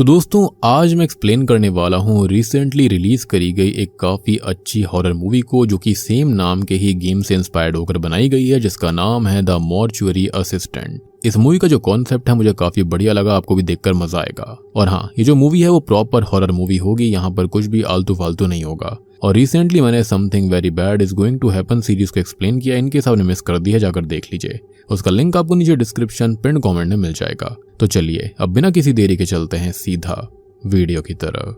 तो दोस्तों आज मैं एक्सप्लेन करने वाला हूँ रिसेंटली रिलीज करी गई एक काफी अच्छी हॉरर मूवी को, जो कि सेम नाम के ही गेम से इंस्पायर्ड होकर बनाई गई है, जिसका नाम है द मॉर्चुअरी असिस्टेंट। इस मूवी का जो कॉन्सेप्ट है मुझे काफी बढ़िया लगा, आपको भी देखकर मजा आएगा। और हाँ, ये जो मूवी है वो प्रॉपर हॉरर मूवी होगी, यहाँ पर कुछ भी आलतू फालतू नहीं होगा। और रिसेंटली मैंने something very bad is going to happen series को एक्सप्लेन किया, इनकेस आपने मिस कर दिया जाकर देख लीजिए, उसका लिंक आपको नीचे डिस्क्रिप्शन पिन कमेंट में मिल जाएगा। तो चलिए अब बिना किसी देरी के चलते हैं सीधा वीडियो की तरफ।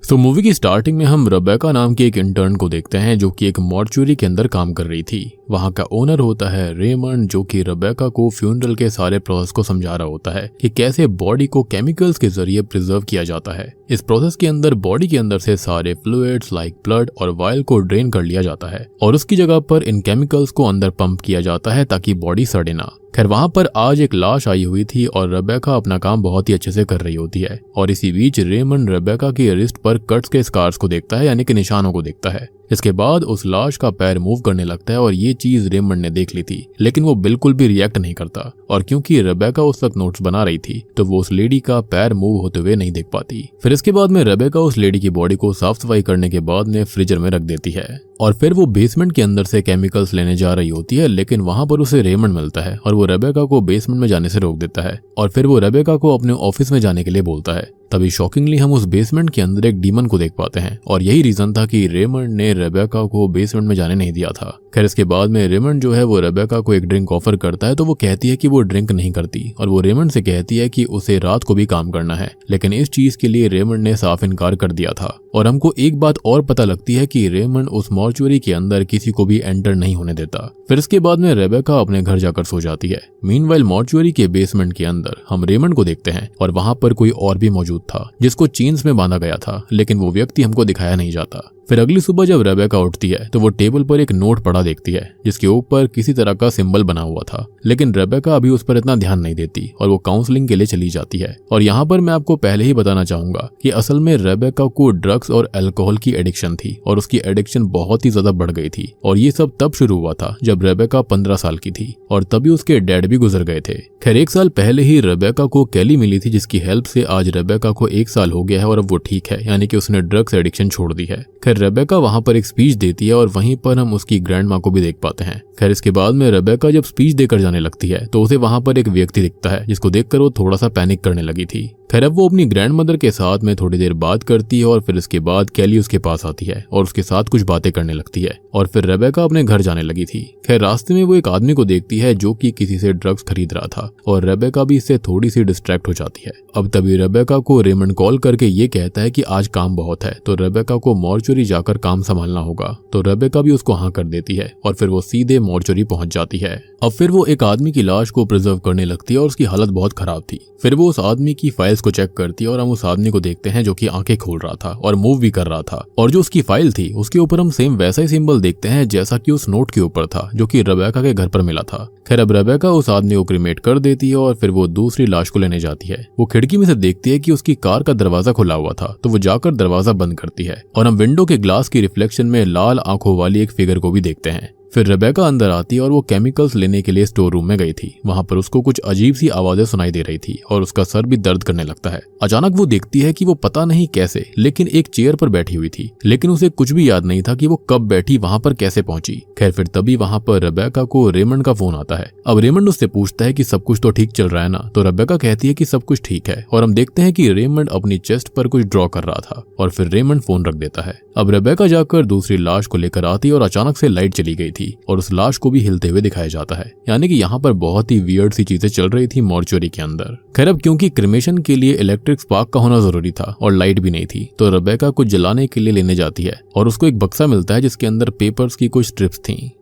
तो मूवी की स्टार्टिंग में हम रेबेका नाम की एक इंटर्न को देखते हैं, जो कि एक मॉर्चुरी के अंदर काम कर रही थी। वहां का ओनर होता है रेमंड, जो कि रेबेका को फ्यूनरल के सारे प्रोसेस को समझा रहा होता है कि कैसे बॉडी को केमिकल्स के जरिए प्रिजर्व किया जाता है। इस प्रोसेस के अंदर बॉडी के अंदर से सारे फ्लूइड्स लाइक ब्लड और वाइल को ड्रेन कर लिया जाता है और उसकी जगह पर इन केमिकल्स को अंदर पंप किया जाता है ताकि बॉडी सड़े ना। खैर वहां पर आज एक लाश आई हुई थी और रेबेका अपना काम बहुत ही अच्छे से कर रही होती है। और इसी बीच रेमंड रेबेका की रिस्ट पर कट्स के स्कार्स को देखता है, यानी कि निशानों को देखता है। इसके बाद उस लाश का पैर मूव करने लगता है और ये चीज रेमंड ने देख ली थी, लेकिन वो बिल्कुल भी रिएक्ट नहीं करता। और क्योंकि रेबेका उस वक्त नोट्स बना रही थी तो वो उस लेडी का पैर मूव होते हुए नहीं देख पाती। फिर इसके बाद में रेबेका उस लेडी की बॉडी को साफ सफाई करने के बाद में फ्रीजर में रख देती है और फिर वो बेसमेंट के अंदर से केमिकल्स लेने जा रही होती है, लेकिन वहां पर उसे रेमंड मिलता है और वो रेबेका को बेसमेंट में जाने से रोक देता है और फिर वो रेबेका को अपने ऑफिस में जाने के लिए बोलता है। तभी शॉकिंगली हम उस बेसमेंट के अंदर एक डीमन को देख पाते हैं और यही रीजन था कि रेमंड ने रेबेका को बेसमेंट में जाने नहीं दिया था। खैर इसके बाद में रेमंड जो है वो रेबेका को एक ड्रिंक ऑफर करता है, तो वो कहती है कि वो ड्रिंक नहीं करती और वो रेमंड से कहती है कि उसे रात को भी काम करना है, लेकिन इस चीज के लिए रेमंड ने साफ इनकार कर दिया था। और हमको एक बात और पता लगती है कि रेमंड उस मॉर्चुरी के अंदर किसी को भी एंटर नहीं होने देता। फिर इसके बाद में रेबेका अपने घर जाकर सो जाती है। मीनवाइल मॉर्चुरी के बेसमेंट के अंदर हम रेमंड को देखते हैं और वहां पर कोई और भी मौजूद था जिसको चेन्स में बांधा गया था, लेकिन वो व्यक्ति हमको दिखाया नहीं जाता। फिर अगली सुबह जब रेबेका उठती है तो वो टेबल पर एक नोट पड़ा देखती है जिसके ऊपर किसी तरह का सिंबल बना हुआ था, लेकिन रेबेका अभी उस पर इतना ध्यान नहीं देती और वो काउंसलिंग के लिए चली जाती है। और यहाँ पर मैं आपको पहले ही बताना चाहूंगा कि असल में रेबेका को ड्रग्स और अल्कोहल की एडिक्शन थी और उसकी एडिक्शन बहुत ही ज्यादा बढ़ गई थी। और ये सब तब शुरू हुआ था जब रेबेका 15 साल की थी और तभी उसके डैड भी गुजर गए थे। खैर 1 साल पहले ही रेबेका को कैली मिली थी, जिसकी हेल्प से आज रेबेका को 1 साल हो गया है और अब वो ठीक है, यानी कि उसने ड्रग्स एडिक्शन छोड़ दी है। खैर रेबेका वहां पर एक स्पीच देती है और वहीं पर हम उसकी ग्रैंड माँ को भी देख पाते हैं। खैर इसके बाद में रेबेका जब स्पीच देकर जाने लगती है तो उसे वहां पर एक व्यक्ति दिखता है जिसको देखकर वो थोड़ा सा पैनिक करने लगी थी। खैर अब वो अपनी ग्रैंड मदर के साथ में थोड़ी देर बात करती है और फिर इसके बाद कैली उसके पास आती है और उसके साथ कुछ बातें करने लगती है और फिर रेबेका अपने घर जाने लगी थी। खैर रास्ते में वो एक आदमी को देखती है जो कि किसी से ड्रग्स खरीद रहा था और रेबेका भी इससे थोड़ी सी डिस्ट्रैक्ट हो जाती है। अब तभी रेबेका को रेमंड कॉल करके ये कहता है कि आज काम बहुत है, तो रेबेका को मॉर्चुरी जाकर काम संभालना होगा। तो रेबेका भी उसको हाँ कर देती है और फिर वो सीधे मॉर्चुरी पहुंच जाती है। अब फिर वो एक आदमी की लाश को प्रिजर्व करने लगती है और उसकी हालत बहुत खराब थी। फिर वो उस आदमी की फाइल्स को चेक करती है और हम उस आदमी को देखते हैं जो कि आंखें खोल रहा था और मूव भी कर रहा था। और जो उसकी फाइल थी उसके ऊपर हम सेम वैसा ही सिंबल देखते हैं जैसा कि उस नोट के ऊपर था जो कि रेबेका के घर पर मिला था। खैर अब रेबेका उस आदमी को क्रीमेट कर देती है और फिर वो दूसरी लाश को लेने जाती है। वो खिड़की में से देखती है कि उसकी कार का दरवाजा खुला हुआ था, तो वो जाकर दरवाजा बंद करती है और हम विंडो के ग्लास की रिफ्लेक्शन में लाल आंखों वाली एक फिगर को भी देखते हैं। फिर रेबेका अंदर आती है और वो केमिकल्स लेने के लिए स्टोर रूम में गई थी। वहां पर उसको कुछ अजीब सी आवाजें सुनाई दे रही थी और उसका सर भी दर्द करने लगता है। अचानक वो देखती है कि वो पता नहीं कैसे लेकिन एक चेयर पर बैठी हुई थी, लेकिन उसे कुछ भी याद नहीं था कि वो कब बैठी, वहां पर कैसे पहुंची। खैर फिर तभी वहां पर रेबेका को रेमंड का फोन आता है। अब रेमंड उससे पूछता है कि सब कुछ तो ठीक चल रहा है ना, तो रेबेका कहती है कि सब कुछ ठीक है और हम देखते हैं कि रेमंड अपनी चेस्ट पर कुछ ड्रॉ कर रहा था और फिर रेमंड फोन रख देता है। अब रेबेका जाकर दूसरी लाश को लेकर आती है और अचानक से लाइट चली गई थी और उस लाश को भी हिलते हुए दिखाया जाता है, यानी कि यहाँ पर बहुत ही वियर्ड सी चीजें चल रही थी मॉर्चुरी के अंदर। खैर अब क्योंकि क्रिमेशन के लिए इलेक्ट्रिक स्पार्क का होना जरूरी था और लाइट भी नहीं थी, तो रेबेका को जलाने के लिए लेने जाती है और उसको एक बक्सा मिलता है जिसके अंदर पेपर्स की कुछ स्ट्रिप्स थी।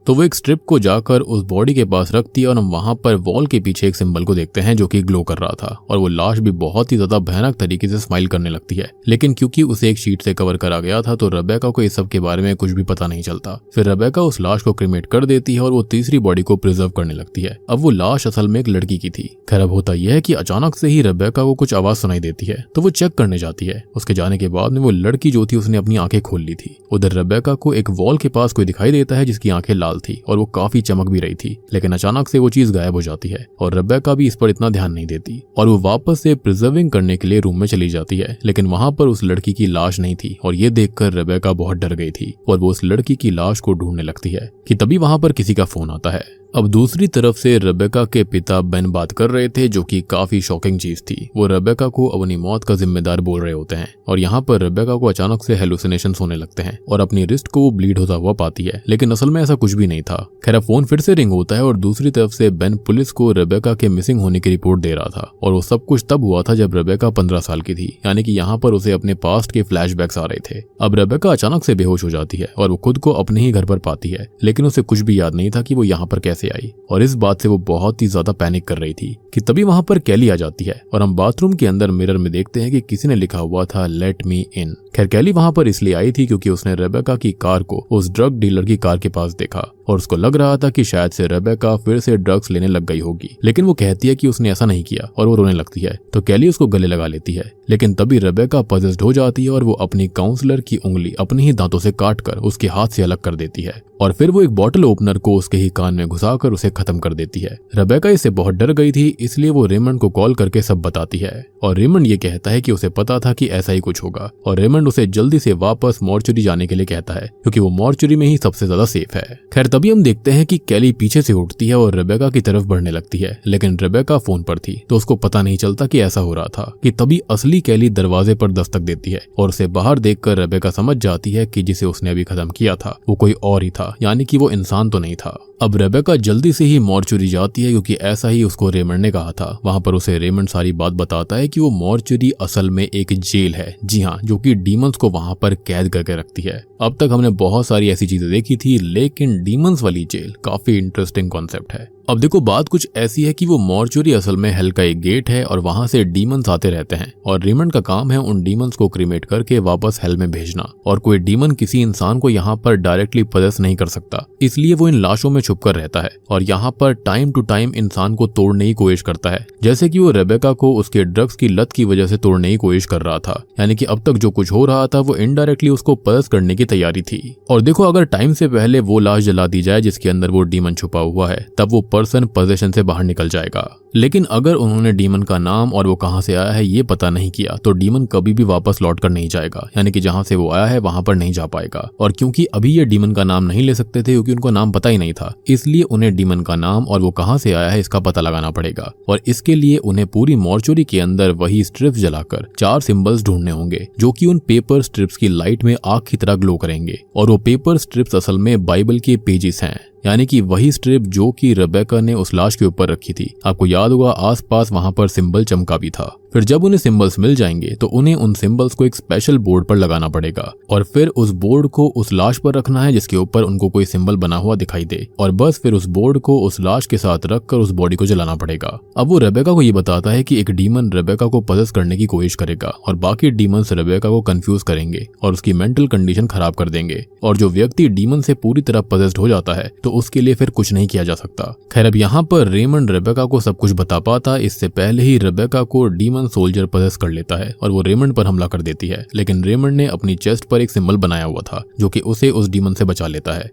तो वो एक स्ट्रिप को जाकर उस बॉडी के पास रखती है और हम वहां पर वॉल के पीछे एक सिंबल को देखते हैं जो कि ग्लो कर रहा था और वो लाश भी बहुत ही ज्यादा भयानक तरीके से स्माइल करने लगती है, लेकिन क्योंकि उसे एक शीट से कवर करा गया था तो रेबेका को इस सब के बारे में कुछ भी पता नहीं चलता। फिर रेबेका उस लाश को क्रीमेट कर देती है और वो तीसरी बॉडी को प्रिजर्व करने लगती है। अब वो लाश असल में एक लड़की की थी। खैर अब होता यह है कि अचानक से ही रेबेका को कुछ आवाज सुनाई देती है, तो वो चेक करने जाती है। उसके जाने के बाद में वो लड़की जो थी उसने अपनी आंखें खोल ली थी। उधर रेबेका को एक वॉल के पास कोई दिखाई देता है जिसकी आंखें लाल लाल थी और वो काफी चमक भी रही थी, लेकिन अचानक से वो चीज गायब हो जाती है और रेबेका भी इस पर इतना ध्यान नहीं देती और वो वापस से प्रिजर्विंग करने के लिए रूम में चली जाती है। लेकिन वहां पर उस लड़की की लाश नहीं थी और ये देखकर रेबेका बहुत डर गई थी और वो उस लड़की की लाश को ढूंढने लगती है कि तभी वहां पर किसी का फोन आता है। अब दूसरी तरफ से रेबेका के पिता बेन बात कर रहे थे, जो कि काफी शॉकिंग चीज थी। वो रेबेका को अपनी मौत का जिम्मेदार बोल रहे होते हैं और यहाँ पर रेबेका को अचानक से हेलुसिनेशंस होने लगते हैं और अपनी रिस्ट को वो ब्लीड होता हुआ पाती है, लेकिन असल में ऐसा कुछ भी नहीं था। खैर फोन फिर से रिंग होता है और दूसरी तरफ से बेन पुलिस को रेबेका के मिसिंग होने की रिपोर्ट दे रहा था और वो सब कुछ तब हुआ था जब रेबेका 15 साल की थी, यानी कि यहाँ पर उसे अपने पास्ट के फ्लैशबैक्स आ रहे थे। अब रेबेका अचानक से बेहोश हो जाती है और वो खुद को अपने ही घर पर पाती है, लेकिन उसे कुछ भी याद नहीं था कि वो यहाँ पर कैसे आई और इस बात से वो बहुत ही ज्यादा पैनिक कर रही थी कि तभी वहां पर कैली आ जाती है और हम बाथरूम के अंदर मिरर में देखते हैं कि किसी ने लिखा हुआ था लेट मी इन। खैर कैली वहां पर इसलिए आई थी क्योंकि उसने रेबेका की कार को उस ड्रग डीलर की कार के पास देखा और उसको लग रहा था कि शायद से रेबेका फिर से ड्रग्स लेने लग गई होगी, लेकिन वो कहती है कि उसने ऐसा नहीं किया और वो रोने लगती है। तो कैली उसको गले लगा लेती है, लेकिन तभी रेबेका पजेस्ड हो जाती है और वो अपनी काउंसलर की उंगली अपने ही दांतों से काटकर उसके हाथ से अलग कर देती है और फिर वो एक बॉटल ओपनर को उसके ही कान में घुसाकर उसे खत्म कर देती है। रेबेका इससे बहुत डर गई थी, इसलिए वो रेमंड को कॉल करके सब बताती है और रेमंड ये कहता है कि उसे पता था कि ऐसा ही कुछ होगा और रेमंड उसे जल्दी से वापस मॉर्चुरी जाने के लिए कहता है क्योंकि वो मॉर्चुरी में ही सबसे ज्यादा सेफ है। खैर तभी हम देखते हैं कि कैली पीछे से उठती है और रेबेका की तरफ बढ़ने लगती है, लेकिन रेबेका फोन पर थी तो उसको पता नहीं चलता कि ऐसा हो रहा था कि तभी असली कैली दरवाजे पर दस्तक देती है और उसे बाहर देखकर रेबेका समझ जाती है कि जिसे उसने अभी खत्म किया था वो कोई और ही था, यानी कि वो इंसान तो नहीं था। अब रेबेका जल्दी से ही मॉर्चुरी जाती है क्योंकि ऐसा ही उसको रेमंड ने कहा था। वहां पर उसे रेमंड सारी बात बताता है कि वो मॉर्चुरी असल में एक जेल है, जी हाँ, जो कि डीमंस को वहां पर कैद करके रखती है। अब तक हमने बहुत सारी ऐसी चीजें देखी थी, लेकिन डीमंस वाली जेल काफी इंटरेस्टिंग कॉन्सेप्ट है। अब देखो बात कुछ ऐसी है कि वो मॉर्चुरी असल में हेल का एक गेट है और वहां से डीमंस आते रहते हैं और रेमंड का काम है उन डीमंस को क्रीमेट करके वापस हेल में भेजना और कोई डीमन किसी इंसान को यहाँ पर डायरेक्टली पजेस नहीं कर सकता, इसलिए वो इन लाशों में छुपकर रहता है और यहाँ पर टाइम टू टाइम इंसान को तोड़ने की कोशिश करता है, जैसे कि वो रेबेका को उसके ड्रग्स की लत की वजह से तोड़ने की कोशिश कर रहा था। यानी कि अब तक जो कुछ हो रहा था वो इनडायरेक्टली उसको पजेस करने की तैयारी थी। और देखो अगर टाइम से पहले वो लाश जला दी जाए जिसके अंदर वो डीमन छुपा हुआ है, तब वो पर्सन पोजीशन से बाहर निकल जाएगा। लेकिन अगर उन्होंने डीमन का नाम और वो कहां से आया है ये पता नहीं किया तो डीमन कभी भी वापस लौट कर नहीं जाएगा, यानी कि जहां से वो आया है वहां पर नहीं जा पाएगा। और क्योंकि अभी ये डीमन का नाम नहीं ले सकते थे क्योंकि उनको नाम पता ही नहीं था, इसलिए उन्हें डीमन का नाम और वो कहां से आया है इसका पता लगाना पड़ेगा और इसके लिए उन्हें पूरी मॉर्चुरी के अंदर वही स्ट्रिप्स जलाकर 4 सिंबल्स ढूंढने होंगे जो कि उन पेपर स्ट्रिप्स की लाइट में आग की तरह ग्लो करेंगे। और वो पेपर स्ट्रिप्स असल में बाइबल के पेजेस हैं, यानी कि वही स्ट्रिप जो कि रेबेका ने उस लाश के ऊपर रखी थी। आपको याद होगा आसपास वहां पर सिंबल चमका भी था। फिर जब उन्हें सिंबल्स मिल जाएंगे तो उन्हें उन सिंबल्स को एक स्पेशल बोर्ड पर लगाना पड़ेगा और फिर उस बोर्ड को उस लाश पर रखना है जिसके ऊपर उनको कोई सिंबल बना हुआ दिखाई दे और बस फिर उस बोर्ड को उस लाश के साथ रखकर उस बॉडी को जलाना पड़ेगा। अब वो रेबेका को ये बताता है कि एक डीमन रेबेका को पजेस करने की कोशिश करेगा और बाकी डीमंस रेबेका को कंफ्यूज करेंगे और उसकी मेंटल कंडीशन खराब कर देंगे और जो व्यक्ति डीमन से पूरी तरह पजेस्ड हो जाता है तो उसके लिए फिर कुछ नहीं किया जा सकता। खैर अब यहाँ पर रेमंड रेबेका को सब कुछ बता पाता इससे पहले ही रेबेका को डीमन सोल्जर पजेस कर लेता है और वो रेमंड पर हमला कर देती है, लेकिन रेमंड ने अपनी चेस्ट पर एक सिंबल बनाया हुआ था जो कि उसे उस डीमन से बचा लेता है।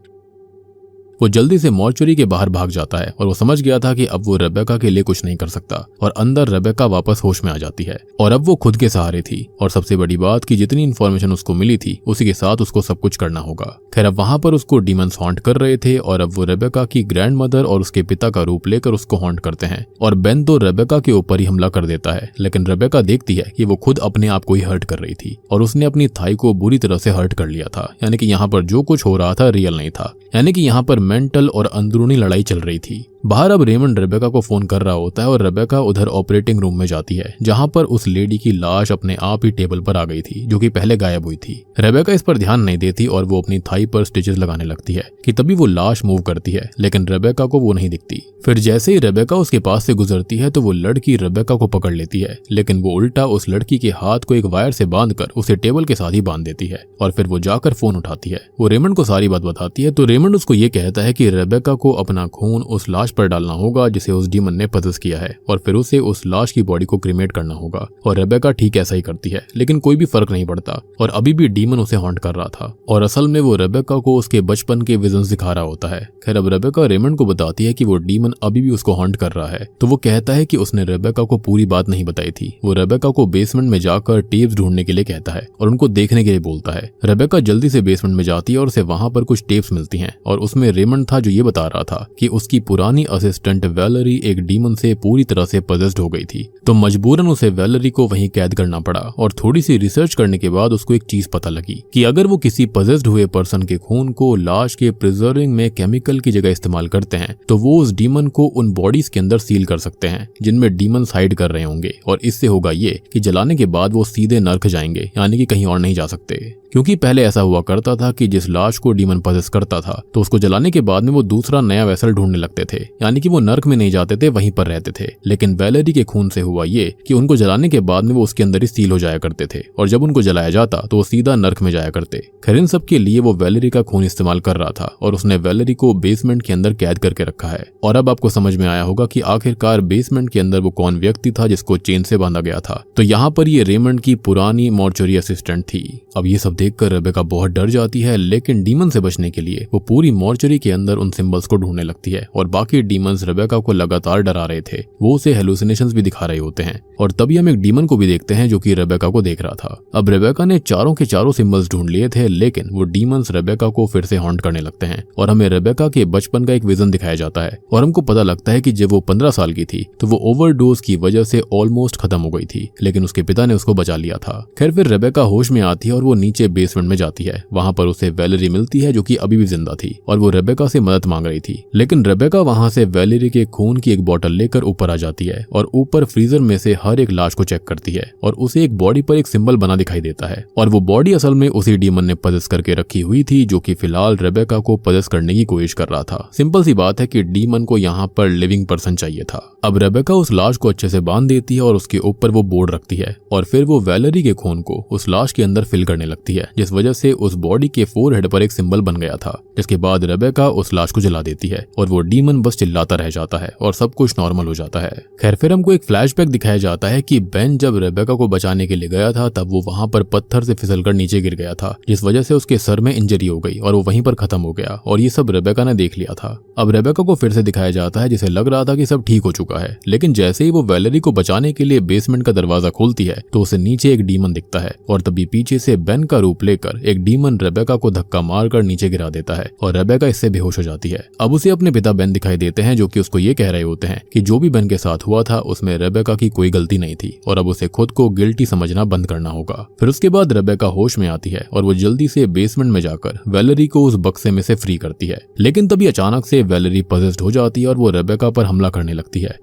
वो जल्दी से मॉर्चुरी के बाहर भाग जाता है और वो समझ गया था कि अब वो रेबेका के लिए कुछ नहीं कर सकता और अंदर रेबेका वापस होश में आ जाती है और अब वो खुद के सहारे थी और सबसे बड़ी बात कि जितनी इन्फॉर्मेशन उसको मिली थी उसी के साथ उसको सब कुछ करना होगा। खैर अब वहां पर उसको डीमंस हॉन्ट कर रहे थे और अब वो रेबेका की ग्रैंड मदर और उसके पिता का रूप लेकर उसको हॉन्ट करते हैं और बेन तो रेबेका के ऊपर ही हमला कर देता है, लेकिन रेबेका देखती है कि वो खुद अपने आप को ही हर्ट कर रही थी और उसने अपनी थाई को बुरी तरह से हर्ट कर लिया था, यानी कि यहाँ पर जो कुछ हो रहा था रियल नहीं था, यानी कि यहाँ पर मेंटल और अंदरूनी लड़ाई चल रही थी। बाहर अब रेमंड रेबेका को फोन कर रहा होता है और रेबेका उधर ऑपरेटिंग रूम में जाती है जहां पर उस लेडी की लाश अपने आप ही टेबल पर आ गई थी जो कि पहले गायब हुई थी। रेबेका इस पर ध्यान नहीं देती और वो अपनी थाई पर स्टिचेस लगाने लगती है कि तभी वो लाश मूव करती है, लेकिन रेबेका को वो नहीं दिखती। फिर जैसे ही रेबेका उसके पास से गुजरती है तो वो लड़की रेबेका को पकड़ लेती है, लेकिन वो उल्टा उस लड़की के हाथ को एक वायर से बांधकर उसे टेबल के साथ ही बांध देती है और फिर वो जाकर फोन उठाती है। वो रेमंड को सारी बात बताती है तो रेमंड उसको ये कहता है कि रेबेका को अपना खून उस लाश पर डालना होगा जिसे उस डीमन ने पजेस किया है, और फिर उसे उस लाश की बॉडी को क्रीमेट करना होगा। और रेबेका ठीक ऐसा ही करती है, लेकिन कोई भी फर्क नहीं पड़ता और अभी भी डीमन उसे हॉन्ट कर रहा था। और असल में वो रेबेका को उसके बचपन के विजन्स दिखा रहा होता है। खैर, अब रेबेका रेमंड को बताती है कि वो डीमन अभी भी उसको हॉन्ट कर रहा है, तो वो कहता है कि उसने रेबेका को पूरी बात नहीं बताई थी। वो रेबेका को बेसमेंट में जाकर टेप्स ढूंढने के लिए कहता है और उनको देखने के लिए बोलता है। रेबेका जल्दी से बेसमेंट में जाती है और उसे वहां पर कुछ टेप्स मिलती हैं, और उसमें रेमंड था जो ये बता रहा था कि उसकी पुरानी असिस्टेंट वैलेरी एक डीमन से पूरी तरह से पजेस्ड हो गई थी, तो मजबूरन उसे वैलेरी को वहीं कैद करना पड़ा। और थोड़ी सी रिसर्च करने के बाद उसको एक चीज पता लगी कि अगर वो किसी पजेस्ड हुए पर्सन के खून को लाश के प्रिजर्विंग में केमिकल की जगह इस्तेमाल करते हैं तो वो उस डीमन को उन बॉडीज के अंदर सील कर सकते हैं जिनमें डीमंस हाइड कर रहे होंगे, और इससे होगा ये कि जलाने के बाद वो सीधे नर्क जाएंगे, यानी कि कहीं और नहीं जा सकते। क्योंकि पहले ऐसा हुआ करता था कि जिस लाश को डीमन पजेस करता था तो उसको जलाने के बाद में वो दूसरा नया वेसल ढूंढने लगते थे, यानी कि वो नर्क में नहीं जाते थे, वहीं पर रहते थे। लेकिन वैलेरी के खून से हुआ ये कि उनको जलाने के बाद में वो उसके अंदर ही सील हो जाया करते थे, और जब उनको जलाया जाता तो वो सीधा नर्क में जाया करते। खैर, इन सब के लिए वो वैलेरी का खून इस्तेमाल कर रहा था और उसने वैलेरी को बेसमेंट के अंदर कैद करके रखा है। और अब आपको समझ में आया होगा कि आखिरकार बेसमेंट के अंदर वो कौन व्यक्ति था जिसको चेन से बांधा गया था। तो यहाँ पर ये रेमंड की पुरानी मॉर्चुरी असिस्टेंट थी। अब ये सब देखकर रेबेका बहुत डर जाती है, लेकिन डीमन से बचने के लिए वो पूरी मॉर्चरी के अंदर उन सिंबल्स को ढूंढने लगती है। और बाकी डीमंस रेबेका को लगातार डरा रहे थे, वो उसे हेलुसिनेशंस भी दिखा रहे होते हैं। और तभी हम एक डीमन को भी देखते हैं जो कि रेबेका को देख रहा था। अब रेबेका ने चारों के चारों सिंबल्स ढूंढ लिए थे, लेकिन वो डीमंस रेबेका को फिर से हॉन्ट करने लगते हैं और हमें रेबेका के बचपन का एक विजन दिखाया जाता है। और हमको पता लगता है कि जब वो 15 साल की थी तो वो ओवरडोज की वजह से ऑलमोस्ट खत्म हो गई थी, लेकिन उसके पिता ने उसको बचा लिया था। खैर, फिर रेबेका होश में आती है और वो नीचे बेसमेंट में जाती है। वहां पर उसे वैलेरी मिलती है जो कि अभी भी जिंदा थी, और वो रेबेका से मदद मांग रही थी। लेकिन रेबेका वहां से वैलेरी के खून की एक बोतल लेकर ऊपर आ जाती है और ऊपर फ्रीजर में से हर एक लाश को चेक करती है, और उसे एक बॉडी पर एक सिंबल बना दिखाई देता है। और वो बॉडी असल में उसी डीमन ने पजेस करके रखी हुई थी जो कि फिलहाल रेबेका को पजेस करने की कोशिश कर रहा था। सिंपल सी बात है कि डीमन को यहाँ पर लिविंग पर्सन चाहिए था। अब रेबेका उस लाश को अच्छे से बांध देती है और उसके ऊपर वो बोर्ड रखती है, और फिर वो वैलेरी के खून को उस लाश के अंदर फिल करने लगती है, जिस वजह से उस बॉडी के फोरहेड पर एक सिंबल बन गया था। जिसके बाद रेबेका उस लाश को जला देती है और वो डीमन बस चिल्लाता रह जाता है और सब कुछ नॉर्मल हो जाता है। खैर, फिर हमको एक फ्लैशबैक दिखाया जाता है कि बेन जब रेबेका को बचाने के लिए गया था तब वो वहां पर पत्थर से फिसलकर नीचे गिर गया था, जिस वजह से उसके सर में इंजरी हो गई और वो वहीं पर खत्म हो गया, और ये सब रेबेका ने देख लिया था। अब रेबेका को फिर से दिखाया जाता है जिसे लग रहा था कि सब ठीक हो चुका है, लेकिन जैसे ही वो वैलेरी को बचाने के लिए बेसमेंट का दरवाजा खोलती है तो उसे नीचे एक डीमन दिखता है, और तभी पीछे से बेन का रूप लेकर एक डीमन रेबेका को धक्का मारकर नीचे गिरा देता है और रेबेका इससे बेहोश हो जाती है। अब उसे अपने पिता बेन दिखाई देते हैं जो कि उसको ये कह रहे होते हैं कि जो भी बेन के साथ हुआ था उसमें रेबेका की कोई गलती नहीं थी और अब उसे खुद को गिल्टी समझना बंद करना होगा। फिर उसके बाद रेबेका होश में आती है और वो जल्दी से बेसमेंट में जाकर वैलेरी को उस बक्से में से फ्री करती है, लेकिन तभी अचानक से वैलेरी पजेस्ड हो जाती है और वो रेबेका पर हमला करने लगती है।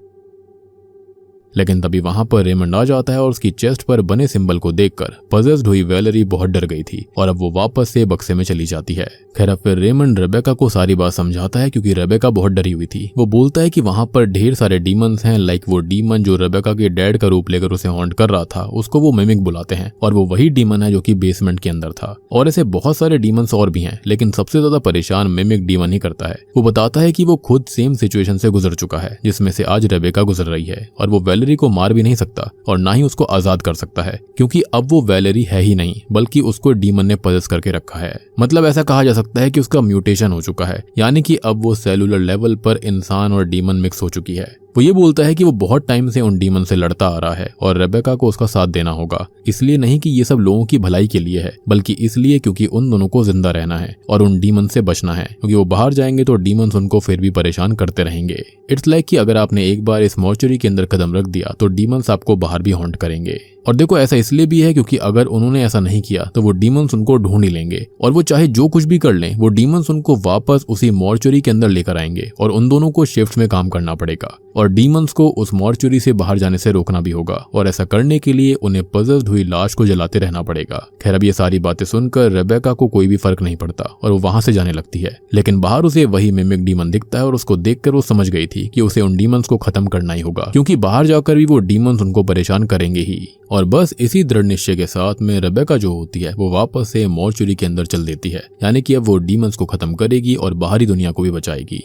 लेकिन तभी वहां पर रेमंड आ जाता है और उसकी चेस्ट पर बने सिंबल को देखकर पजेस्ड हुई वैलेरी बहुत डर गई थी और अब वो वापस से बक्से में चली जाती है। खैर, अब फिर रेमंड रेबेका को सारी बात समझाता है क्योंकि रेबेका बहुत डरी हुई थी। वो बोलता है कि वहां पर ढेर सारे डीमंस हैं, लाइक वो डीमन जो रेबेका के डैड का रूप लेकर उसे हॉन्ट कर रहा था उसको वो मिमिक बुलाते हैं, और वो वही डीमन है जो कि बेसमेंट के अंदर था। और ऐसे बहुत सारे डीमंस और भी हैं, लेकिन सबसे ज्यादा परेशान मिमिक डीमन ही करता है। वो बताता है कि वो खुद सेम सिचुएशन से गुजर चुका है जिसमें से आज रेबेका गुजर रही है, और वो वैलेरी को मार भी नहीं सकता और ना ही उसको आजाद कर सकता है क्योंकि अब वो वैलेरी है ही नहीं, बल्कि उसको डीमन ने पजेस करके रखा है। मतलब ऐसा कहा जा सकता है कि उसका म्यूटेशन हो चुका है, यानी कि अब वो सेलुलर लेवल पर इंसान और डीमन मिक्स हो चुकी है। वो ये बोलता है कि वो बहुत टाइम से उन डीमन से लड़ता आ रहा है और रेबेका को उसका साथ देना होगा, इसलिए नहीं कि ये सब लोगों की भलाई के लिए है, बल्कि इसलिए क्योंकि उन दोनों को जिंदा रहना है और उन डीमन से बचना है, क्योंकि वो बाहर जाएंगे तो डीमंस उनको फिर भी परेशान करते रहेंगे। इट्स लाइक कि अगर आपने एक बार इस मॉर्चरी के अंदर कदम रख दिया तो डीमंस आपको बाहर भी हॉन्ट करेंगे। और देखो, ऐसा इसलिए भी है क्योंकि अगर उन्होंने ऐसा नहीं किया तो वो डीमंस उनको ढूंढ ही लेंगे, और वो चाहे जो कुछ भी कर लें वो डीमंस उनको वापस उसी मॉर्चरी के अंदर लेकर आएंगे और उन दोनों को शिफ्ट में काम करना पड़ेगा और डीमंस को उस मॉर्चरी से बाहर जाने से रोकना भी होगा, और ऐसा करने के लिए उन्हें पजेस्ड हुई लाश को जलाते रहना पड़ेगा। खैर, अब ये सारी बातें सुनकर रेबेका को कोई भी फर्क नहीं पड़ता और वो वहां से जाने लगती है, लेकिन बाहर उसे वही मिमिक डीमन दिखता है और उसको देखकर वो समझ गई थी कि उसे उन डीमंस को खत्म करना ही होगा, क्योंकि बाहर जाकर भी वो डीमंस उनको परेशान करेंगे ही। और बस इसी दृढ़ निश्चय के साथ में रेबेका जो होती है वो वापस से मॉर्चरी के अंदर चल देती है, यानी कि अब वो डीमंस को खत्म करेगी और बाहरी दुनिया को भी बचाएगी।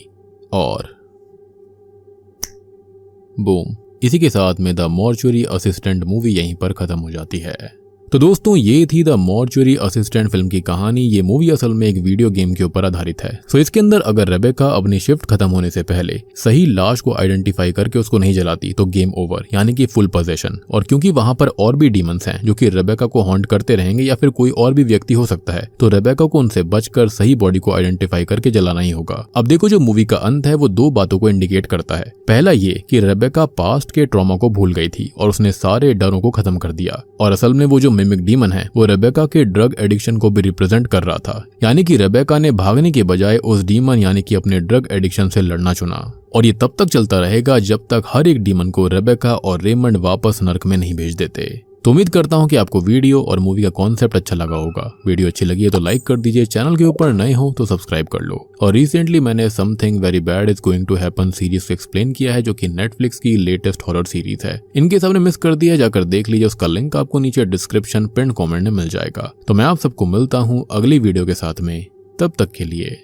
और बूम, इसी के साथ में द मॉर्चुरी असिस्टेंट मूवी यहीं पर खत्म हो जाती है। तो दोस्तों ये थी द मॉर्चुरी असिस्टेंट फिल्म की कहानी। ये मूवी असल में एक वीडियो गेम के ऊपर आधारित है। सो इसके अंदर अगर रेबेका अपनी शिफ्ट खत्म होने से पहले सही लाश को आइडेंटिफाई करके उसको नहीं जलाती तो गेम ओवर, यानी कि फुल पोजेशन। और क्योंकि वहां पर और भी डीमंस हैं जो कि रेबेका को हॉन्ट करते रहेंगे या फिर कोई और भी व्यक्ति हो सकता है, तो रेबेका को उनसे बचकर सही बॉडी को आइडेंटिफाई करके जलाना ही होगा। अब देखो जो मूवी का अंत है वो दो बातों को इंडिकेट करता है। पहला ये कि रेबेका पास्ट के ट्रॉमा को भूल गई थी और उसने सारे डरों को खत्म कर दिया, और असल में वो जो मिमिक डीमन है वो रेबेका के ड्रग एडिक्शन को भी रिप्रेजेंट कर रहा था। यानी कि रेबेका ने भागने के बजाय उस डीमन यानी कि अपने ड्रग एडिक्शन से लड़ना चुना, और ये तब तक चलता रहेगा जब तक हर एक डीमन को रेबेका और रेमंड वापस नर्क में नहीं भेज देते। तो उम्मीद करता हूं कि आपको वीडियो और मूवी का कॉन्सेप्ट अच्छा लगा होगा। वीडियो अच्छी लगी है तो लाइक कर दीजिए, चैनल के ऊपर नए हो तो सब्सक्राइब कर लो। और रिसेंटली मैंने something very bad is going to happen series को एक्सप्लेन किया है, जो कि नेटफ्लिक्स की लेटेस्ट हॉरर सीरीज है। इनके सामने मिस कर दिया, जाकर देख लीजिए, उसका लिंक आपको नीचे डिस्क्रिप्शन पिन कॉमेंट में मिल जाएगा। तो मैं आप सबको मिलता हूँ अगली वीडियो के साथ में, तब तक के लिए